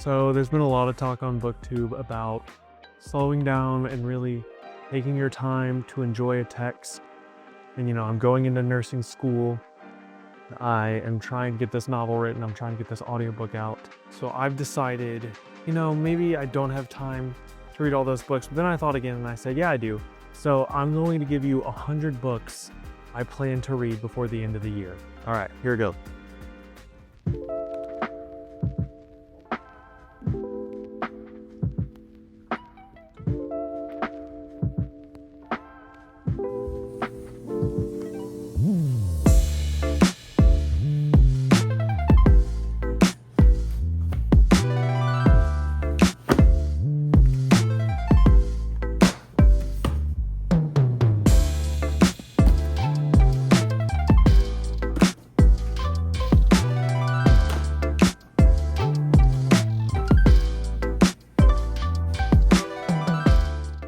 So there's been a lot of talk on BookTube about slowing down and really taking your time to enjoy a text. And I'm going into nursing school. I am trying to get this novel written. I'm trying to get this audiobook out. So I've decided, maybe I don't have time to read all those books. But then I thought again and I said, yeah, I do. So I'm going to give you 100 books I plan to read before the end of the year. All right, here we go.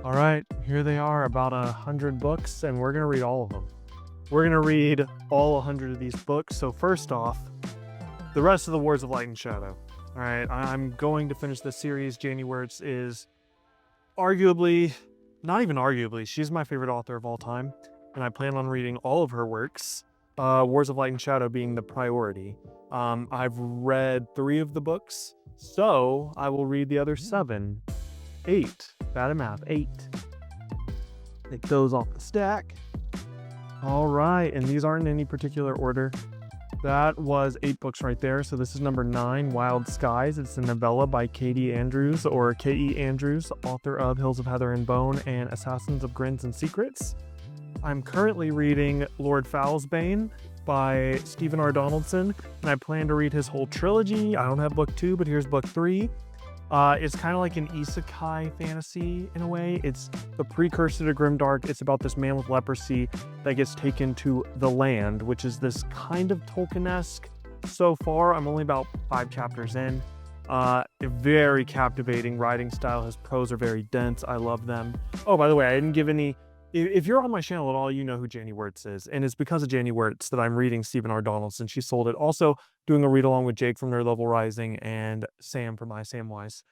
All right, here they are, about 100 books, and we're going to read all of them. We're going to read all 100 of these books. So first off, the rest of the Wars of Light and Shadow. All right, I'm going to finish this series. Janie Wirtz is arguably, not even arguably, she's my favorite author of all time, and I plan on reading all of her works, Wars of Light and Shadow being the priority. I've read 3 of the books, so I will read the other 7. 8. Bad at math. 8. Take those off the stack. All right, and these aren't in any particular order. That was 8 books right there. So this is number 9, Wild Skies. It's a novella by Katie Andrews, or K.E. Andrews, author of Hills of Heather and Bone and Assassins of Grins and Secrets. I'm currently reading Lord Foulsbane by Stephen R. Donaldson, and I plan to read his whole trilogy. I don't have book 2, but here's book 3. It's kind of like an isekai fantasy in a way. It's the precursor to Grimdark. It's about this man with leprosy that gets taken to the land, which is this kind of Tolkien-esque. So far, I'm only about 5 chapters in. Very captivating writing style. His prose are very dense. I love them. Oh, by the way, I didn't give any... If you're on my channel at all, you know who Janie Wirtz is. And it's because of Janie Wirtz that I'm reading Stephen R. Donaldson. She sold it. Also doing a read along with Jake from Nerd Level Rising and Sam from Samwise.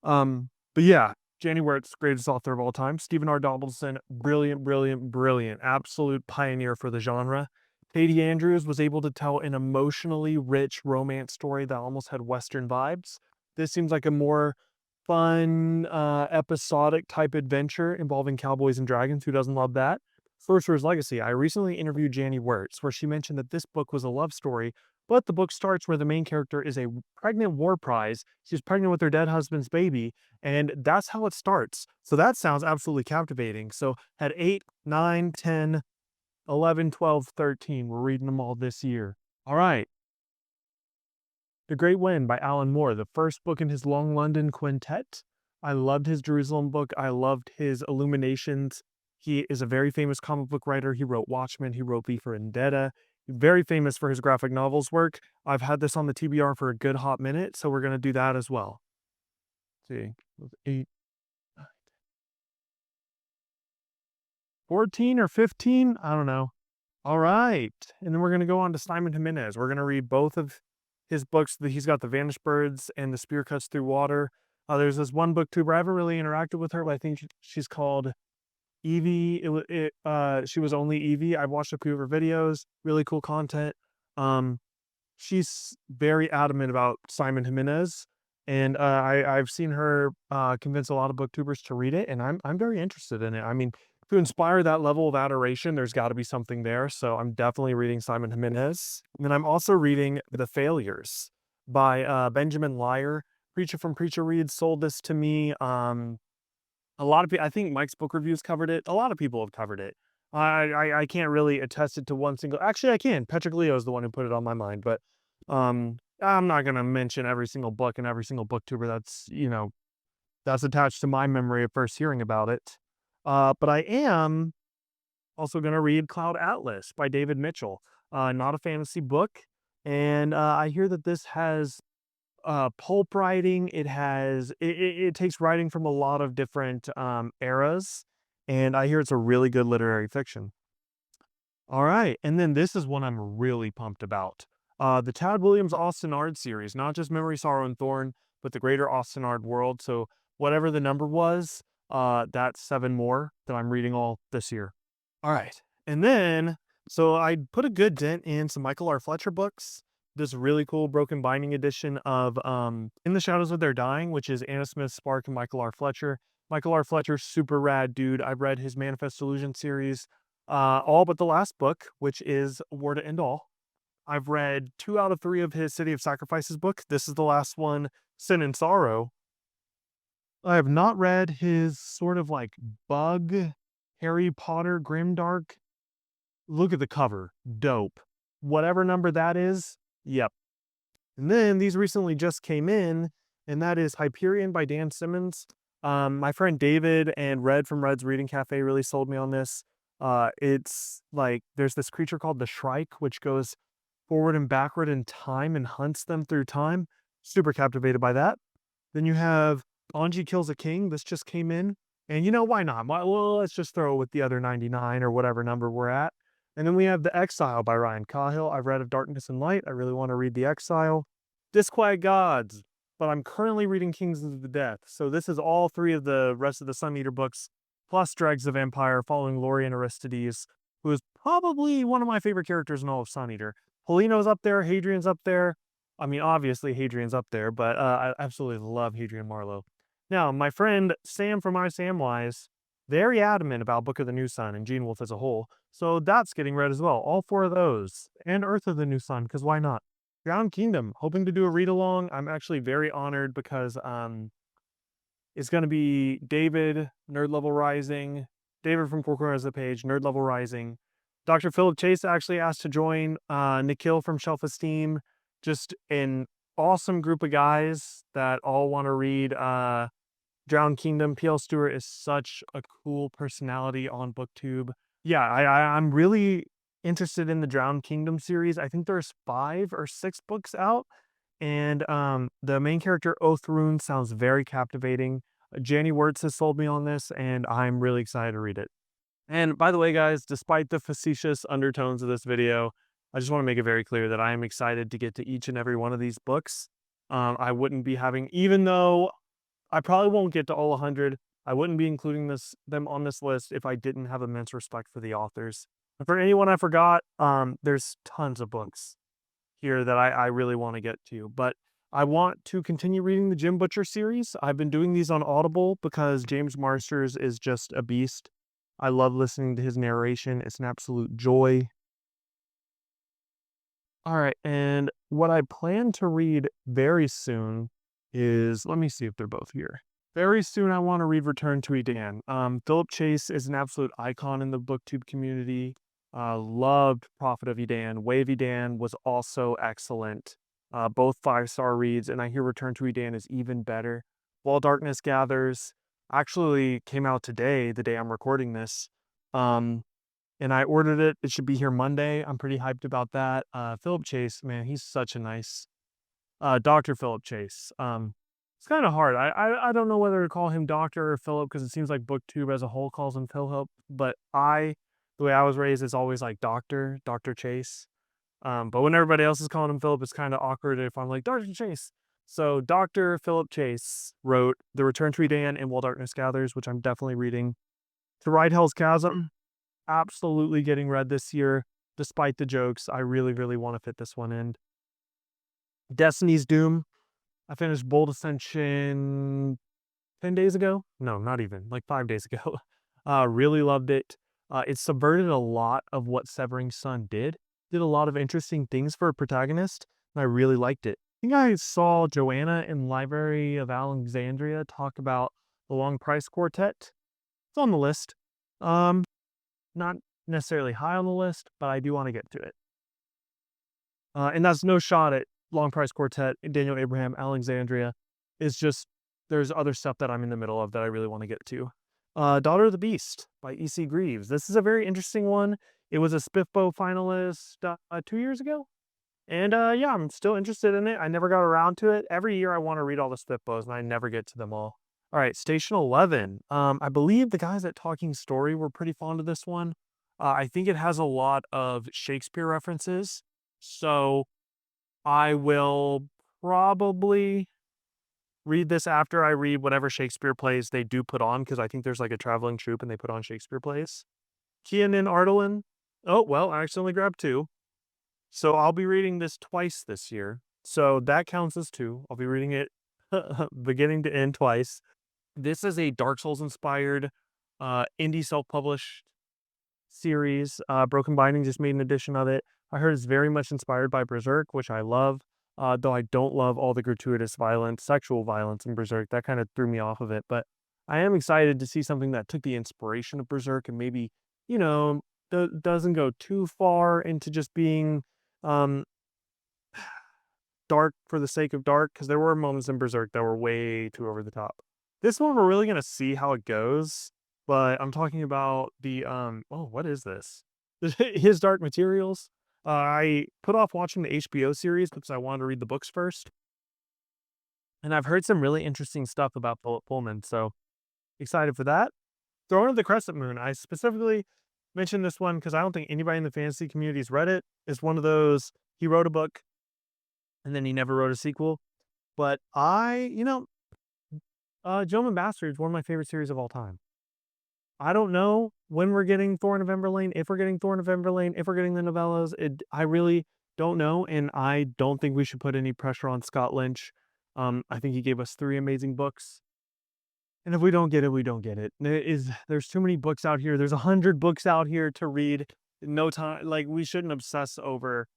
But yeah, Janie Wirtz, greatest author of all time. Stephen R. Donaldson, brilliant, brilliant, brilliant. Absolute pioneer for the genre. Katie Andrews was able to tell an emotionally rich romance story that almost had Western vibes. This seems like a more fun, episodic type adventure involving cowboys and dragons. Who doesn't love that? Sorcerer's Legacy. I recently interviewed Janie Wirtz, where she mentioned that this book was a love story, but the book starts where the main character is a pregnant war prize. She's pregnant with her dead husband's baby, and that's how it starts. So that sounds absolutely captivating. So at 8, 9, 10, 11, 12, 13, we're reading them all this year. All right. The Great Wind by Alan Moore, the first book in his Long London Quintet. I loved his Jerusalem book. I loved his Illuminations. He is a very famous comic book writer. He wrote Watchmen. He wrote V for Vendetta. Very famous for his graphic novels work. I've had this on the TBR for a good hot minute, so we're going to do that as well. Let's see, 8, 9, 14 or 15? I don't know. All right. And then we're going to go on to Simon Jimenez. We're going to read both of his books. He's got The Vanished Birds and The Spear Cuts Through Water. There's this one booktuber. I haven't really interacted with her, but I think she's called Evie. She was only Evie. I've watched a few of her videos. Really cool content. She's very adamant about Simon Jimenez, and I've seen her convince a lot of booktubers to read it, and I'm very interested in it. I mean, to inspire that level of adoration, there's got to be something there. So I'm definitely reading Simon Jimenez. And then I'm also reading The Failures by Benjamin Lyer. Preacher from Preacher Reads sold this to me. A lot of people, I think Mike's book reviews covered it. A lot of people have covered it. I can't really attest it to one single. Actually, I can. Patrick Leo is the one who put it on my mind. But I'm not going to mention every single book and every single booktuber that's attached to my memory of first hearing about it. But I am also going to read Cloud Atlas by David Mitchell. Not a fantasy book. And I hear that this has pulp writing. It takes writing from a lot of different eras. And I hear it's a really good literary fiction. All right. And then this is one I'm really pumped about. The Tad Williams Austin Ard series, not just Memory, Sorrow, and Thorn, but the greater Austenard world. So whatever the number was, that's 7 more that I'm reading all this year. All right. And then, so I put a good dent in some Michael R. Fletcher books. This really cool broken binding edition of In the Shadows of Their Dying, which is Anna Smith Spark and Michael R. Fletcher. Michael R. Fletcher, super rad dude. I've read his Manifest Illusion series, all but the last book, which is War to End All. I've read 2 out of 3 of his City of Sacrifices book. This is the last one, Sin and Sorrow. I have not read his sort of like bug Harry Potter grimdark. Look at the cover. Dope. Whatever number that is, yep. And then these recently just came in, and that is Hyperion by Dan Simmons. My friend David and Red from Red's Reading Cafe really sold me on this. It's like there's this creature called the Shrike, which goes forward and backward in time and hunts them through time. Super captivated by that. Then you have Anji Kills a King. This just came in. And you know, why not? Well, let's just throw it with the other 99 or whatever number we're at. And then we have The Exile by Ryan Cahill. I've read Of Darkness and Light. I really want to read The Exile. Disquiet Gods, but I'm currently reading Kings of the Death. So this is all 3 of the rest of the Sun Eater books, plus Dregs of Empire, following Lori and Aristides, who is probably one of my favorite characters in all of Sun Eater. Polino's up there, Hadrian's up there. I mean, obviously Hadrian's up there, but I absolutely love Hadrian Marlowe. Now, my friend Sam from iSamwise, very adamant about Book of the New Sun and Gene Wolfe as a whole, so that's getting read as well. All 4 of those, and Earth of the New Sun, because why not? Drowned Kingdom, hoping to do a read along. I'm actually very honored because it's going to be David, Nerd Level Rising, David from Four Corners of the Page, Nerd Level Rising. Dr. Philip Chase actually asked to join, Nikhil from Shelf Esteem, just an awesome group of guys that all want to read Drowned Kingdom. P.L. Stewart is such a cool personality on BookTube. Yeah, I'm really interested in the Drowned Kingdom series. I think there's 5 or 6 books out, and the main character Othrun sounds very captivating. Janie Wirtz has sold me on this, and I'm really excited to read it. And by the way, guys, despite the facetious undertones of this video, I just want to make it very clear that I am excited to get to each and every one of these books. I wouldn't be having, even though I probably won't get to all 100, I wouldn't be including them on this list if I didn't have immense respect for the authors. And for anyone I forgot, there's tons of books here that I really want to get to. But I want to continue reading the Jim Butcher series. I've been doing these on Audible because James Marsters is just a beast. I love listening to his narration. It's an absolute joy. All right, and what I plan to read very soon is, let me see if they're both here. Very soon I want to read Return to Edan. Philip Chase is an absolute icon in the BookTube community. Loved Prophet of Edan. Way of Edan was also excellent. Both 5-star reads, and I hear Return to Edan is even better. While Darkness Gathers actually came out today, the day I'm recording this. And I ordered it. It should be here Monday. I'm pretty hyped about that. Philip Chase, man, he's such a nice Dr. Philip Chase. It's kind of hard. I don't know whether to call him Doctor or Philip because it seems like BookTube as a whole calls him Philip. But the way I was raised is always like Dr. Chase. But when everybody else is calling him Philip, it's kind of awkward if I'm like Dr. Chase. So Dr. Philip Chase wrote The Return to Edan and While Darkness Gathers, which I'm definitely reading. To Ride Hell's Chasm, absolutely getting read this year. Despite the jokes, I really, really want to fit this one in. Destiny's Doom. I finished Bold Ascension 10 days ago. No, not even, like 5 days ago. Really loved it. It subverted a lot of what Severing Sun did. Did a lot of interesting things for a protagonist, and I really liked it. I think I saw Joanna in Library of Alexandria talk about the Long Price Quartet. It's on the list. Not necessarily high on the list, but I do want to get to it. And that's no shot at Long Price Quartet, Daniel Abraham, Alexandria. It's just, there's other stuff that I'm in the middle of that I really want to get to. Daughter of the Beast by E.C. Greaves. This is a very interesting one. It was a Spiffbo finalist 2 years ago. And yeah, I'm still interested in it. I never got around to it. Every year I want to read all the Spiffbos, and I never get to them all. All right, Station 11. I believe the guys at Talking Story were pretty fond of this one. I think it has a lot of Shakespeare references. So I will probably read this after I read whatever Shakespeare plays they do put on, because I think there's like a traveling troupe and they put on Shakespeare plays. Kian and Ardalin. Oh, well, I accidentally grabbed two. So I'll be reading this twice this year. So that counts as two. I'll be reading it beginning to end twice. This is a Dark Souls inspired indie self published series. Broken Binding just made an edition of it. I heard it's very much inspired by Berserk, which I love. Though I don't love all the gratuitous violence, sexual violence in Berserk. That kind of threw me off of it. But I am excited to see something that took the inspiration of Berserk and maybe, you know, doesn't go too far into just being um, dark for the sake of dark, because there were moments in Berserk that were way too over the top. This one we're really gonna see how it goes, but I'm talking about the oh, what is this? His Dark Materials. I put off watching the HBO series because I wanted to read the books first, and I've heard some really interesting stuff about Philip Pullman, so excited for that. Throne of the Crescent Moon. I specifically mentioned this one because I don't think anybody in the fantasy community's read it. It's one of those, he wrote a book and then he never wrote a sequel. But Gentleman Bastard is one of my favorite series of all time. I don't know when we're getting Thorn of Emberlane, if we're getting Thorn of Emberlane, if we're getting the novellas. I really don't know, and I don't think we should put any pressure on Scott Lynch. I think he gave us 3 amazing books. And if we don't get it, we don't get it. There's too many books out here. There's 100 books out here to read. No time. Like, we shouldn't obsess over.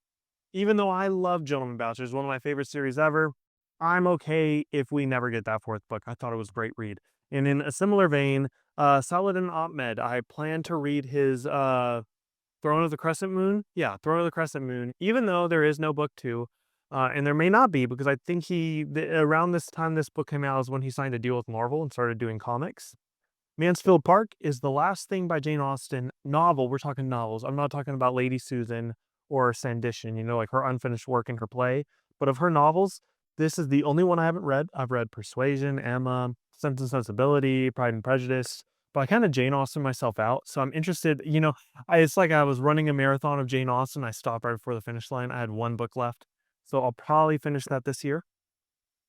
Even though I love Gentleman Bastard, it's one of my favorite series ever, I'm okay if we never get that 4th book. I thought it was a great read. And in a similar vein, Saladin Ahmed, I plan to read his Throne of the Crescent Moon. Yeah, Throne of the Crescent Moon, even though there is no book 2. And there may not be, because I think around this time this book came out is when he signed a deal with Marvel and started doing comics. Mansfield Park is the last thing by Jane Austen novel. We're talking novels. I'm not talking about Lady Susan or Sandition, like her unfinished work in her play. But of her novels, this is the only one I haven't read. I've read Persuasion, Emma, Sense and Sensibility, Pride and Prejudice, but I kind of Jane Austen myself out. So I'm interested, it's like I was running a marathon of Jane Austen. I stopped right before the finish line. I had 1 book left. So I'll probably finish that this year.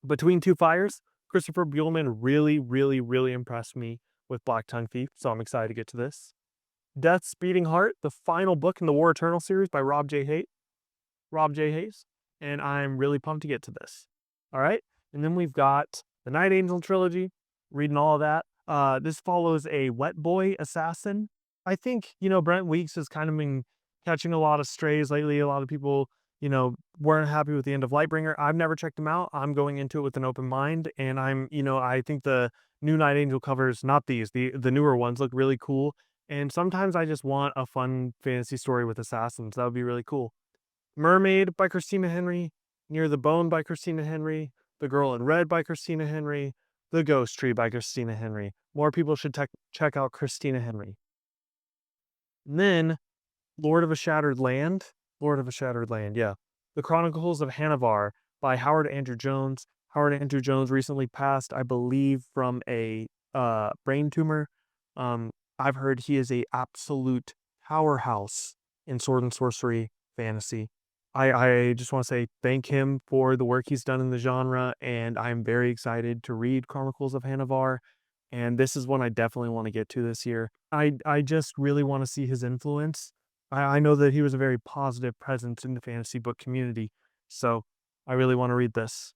Between Two Fires, Christopher Buehlman really, really, really impressed me with Black Tongue Thief, so I'm excited to get to this. Death's Beating Heart, the final book in the War Eternal series by Rob J. Hayes, and I'm really pumped to get to this. All right, and then we've got the Night Angel trilogy, reading all of that. This follows a wet boy assassin. I think, Brent Weeks has kind of been catching a lot of strays lately. A lot of people, weren't happy with the end of Lightbringer. I've never checked them out. I'm going into it with an open mind, and I think the new Night Angel covers, not these, the newer ones, look really cool. And sometimes I just want a fun fantasy story with assassins. That would be really cool. Mermaid by Christina Henry, Near the Bone by Christina Henry, The Girl in Red by Christina Henry, The Ghost Tree by Christina Henry. More people should check out Christina Henry. And then Lord of a Shattered Land, yeah. The Chronicles of Hanavar by Howard Andrew Jones. Howard Andrew Jones recently passed, I believe, from a brain tumor. I've heard he is a absolute powerhouse in sword and sorcery fantasy. I just want to say thank him for the work he's done in the genre, and I'm very excited to read Chronicles of Hanavar. And this is one I definitely want to get to this year. I just really want to see his influence. I know that he was a very positive presence in the fantasy book community, so I really want to read this.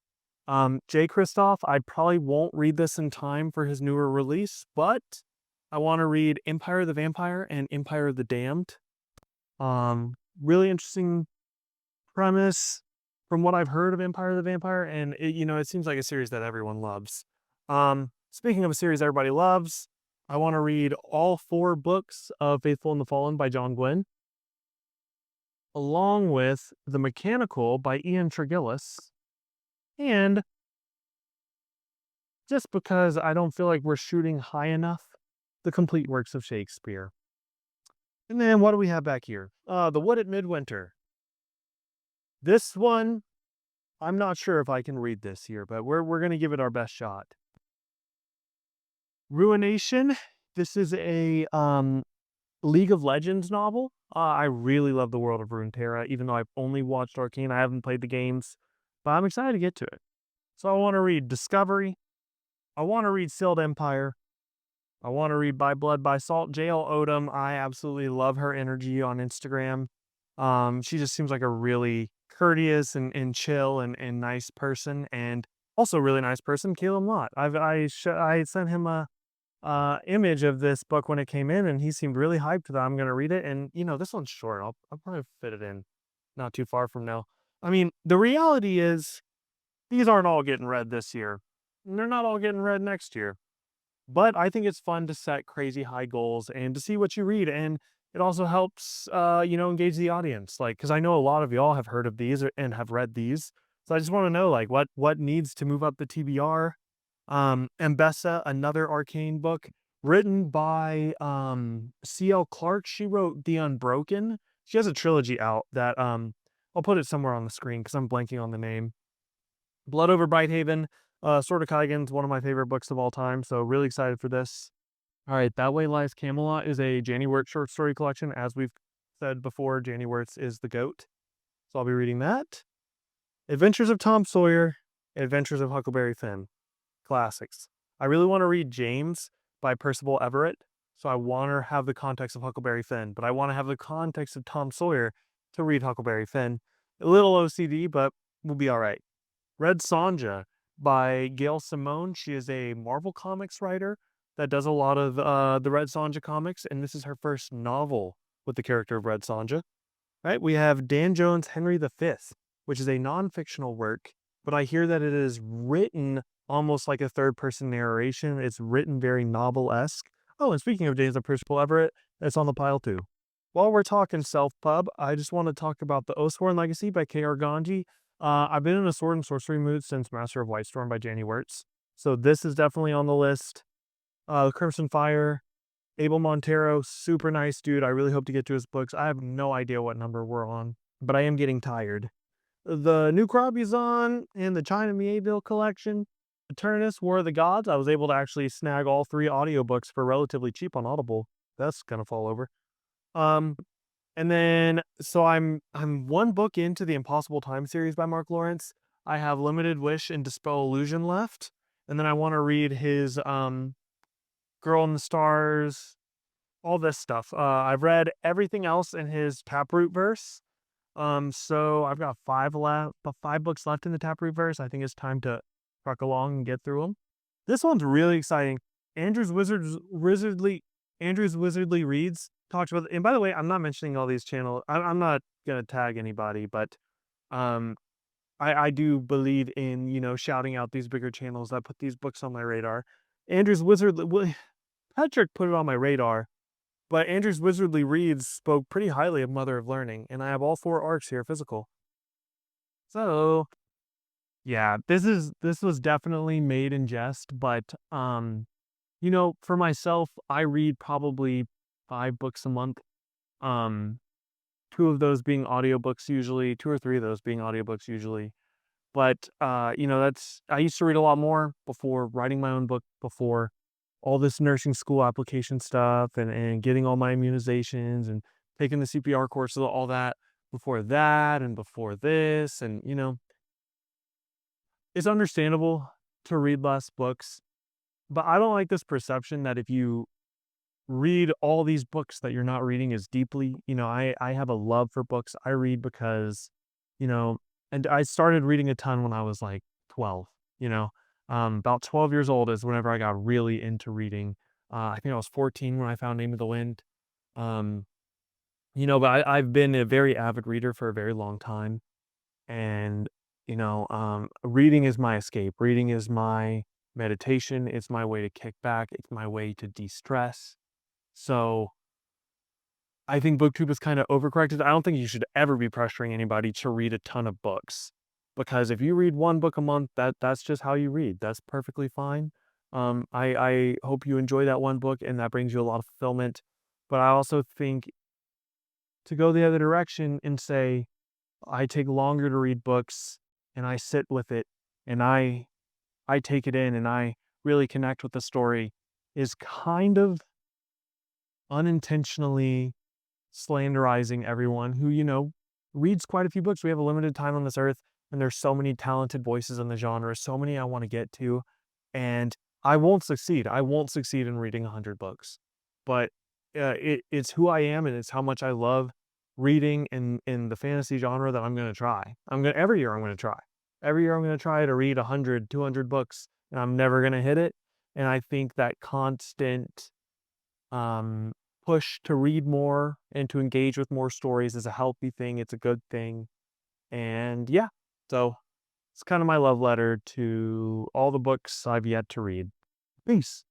Jay Kristoff, I probably won't read this in time for his newer release, but I want to read Empire of the Vampire and Empire of the Damned. Really interesting premise from what I've heard of Empire of the Vampire, and it seems like a series that everyone loves. Speaking of a series everybody loves, I want to read all 4 books of Faithful and the Fallen by John Gwynne, along with The Mechanical by Ian Tregillis, and just because I don't feel like we're shooting high enough, The Complete Works of Shakespeare. And then what do we have back here? The Wood at Midwinter. This one, I'm not sure if I can read this here, but we're going to give it our best shot. Ruination. This is a League of Legends novel. I really love the world of Runeterra, even though I've only watched Arcane. I haven't played the games, but I'm excited to get to it. So I want to read Discovery. I want to read Sealed Empire. I want to read By Blood, by Salt. JL Odom, I absolutely love her energy on Instagram. She just seems like a really courteous and chill and nice person, and also a really nice person, Caleb Lott. I sent him a image of this book when it came in, and he seemed really hyped that I'm gonna read it. And this one's short. I'll probably fit it in not too far from now. I mean, the reality is these aren't all getting read this year. And they're not all getting read next year. But I think it's fun to set crazy high goals and to see what you read. And it also helps, engage the audience. Like, because I know a lot of y'all have heard of these and have read these. So I just want to know, like, what needs to move up the TBR. Mbessa, another Arcane book written by C.L. Clark. She wrote The Unbroken. She has a trilogy out that I'll put it somewhere on the screen because I'm blanking on the name. Blood Over Brighthaven, Sword of Kaigen's one of my favorite books of all time, so really excited for this. All right, That Way Lies Camelot is a Janny Wirtz short story collection. As we've said before, Janny Wirtz is the GOAT, so I'll be reading that. Adventures of Tom Sawyer, Adventures of Huckleberry Finn, classics. I really want to read James by Percival Everett, so I want to have the context of Huckleberry Finn, but I want to have the context of Tom Sawyer to read Huckleberry Finn. A little OCD, but we'll be all right. Red Sonja by Gail Simone. She is a Marvel Comics writer that does a lot of the Red Sonja comics, and this is her first novel with the character of Red Sonja. Right? We have Dan Jones' Henry V, which is a non-fictional work, but I hear that it is written almost like a third-person narration. It's written very novel-esque. Oh, and speaking of Days of Percival Everett, it's on the pile too. While we're talking self-pub, I just want to talk about The Oathsworn Legacy by K.R. Ganji. I've been in a sword and sorcery mood since Master of Whitestorm by Janny Wirtz, so this is definitely on the list. Crimson Fire, Abel Montero, super nice dude. I really hope to get to his books. I have no idea what number we're on, but I am getting tired. The New Krabuzon and the China Mieville collection, Eternus, War of the Gods. I was able to actually snag all 3 audiobooks for relatively cheap on Audible. That's gonna fall over. And then so I'm 1 book into the Impossible Time series by Mark Lawrence. I have Limited Wish and Dispel Illusion left, and then I want to read his Girl in the Stars, all this stuff. I've read everything else in his Taproot verse. So I've got 5 books left in the Taproot verse. I think it's time to truck along and get through them. This one's really exciting. Wizardly Reads talks about, and by the way, I'm not mentioning all these channels. I'm not gonna tag anybody, but I do believe in shouting out these bigger channels that put these books on my radar. Patrick put it on my radar, but Andrew's Wizardly Reads spoke pretty highly of Mother of Learning, and I have all 4 arcs here physical. So yeah, this was definitely made in jest, but for myself, I read probably 5 books a month. 2 of those being audiobooks usually, 2 or 3 of those being audiobooks usually. But I used to read a lot more before writing my own book, before all this nursing school application stuff and getting all my immunizations and taking the CPR course, all that, before that and before this. And it's understandable to read less books, but I don't like this perception that if you read all these books that you're not reading as deeply. I have a love for books. I read because, and I started reading a ton when I was like 12, about 12 years old is whenever I got really into reading. I think I was 14 when I found Name of the Wind. But I've been a very avid reader for a very long time. And, reading is my escape. Reading is my meditation. It's my way to kick back. It's my way to de-stress. So I think BookTube is kind of overcorrected. I don't think you should ever be pressuring anybody to read a ton of books, because if you read 1 book a month, that's just how you read. That's perfectly fine. I hope you enjoy that 1 book and that brings you a lot of fulfillment. But I also think to go the other direction and say, I take longer to read books and I sit with it and I take it in and I really connect with the story is kind of unintentionally slanderizing everyone who, reads quite a few books. We have a limited time on this earth. and there's so many talented voices in the genre, so many I want to get to, and I won't succeed. I won't succeed in reading 100 books, but it's who I am and it's how much I love reading in the fantasy genre that I'm going to try. Every year I'm going to try. Every year I'm going to try to read 100, 200 books, and I'm never going to hit it. And I think that constant um, push to read more and to engage with more stories is a healthy thing. It's a good thing. And yeah, so it's kind of my love letter to all the books I've yet to read. Peace.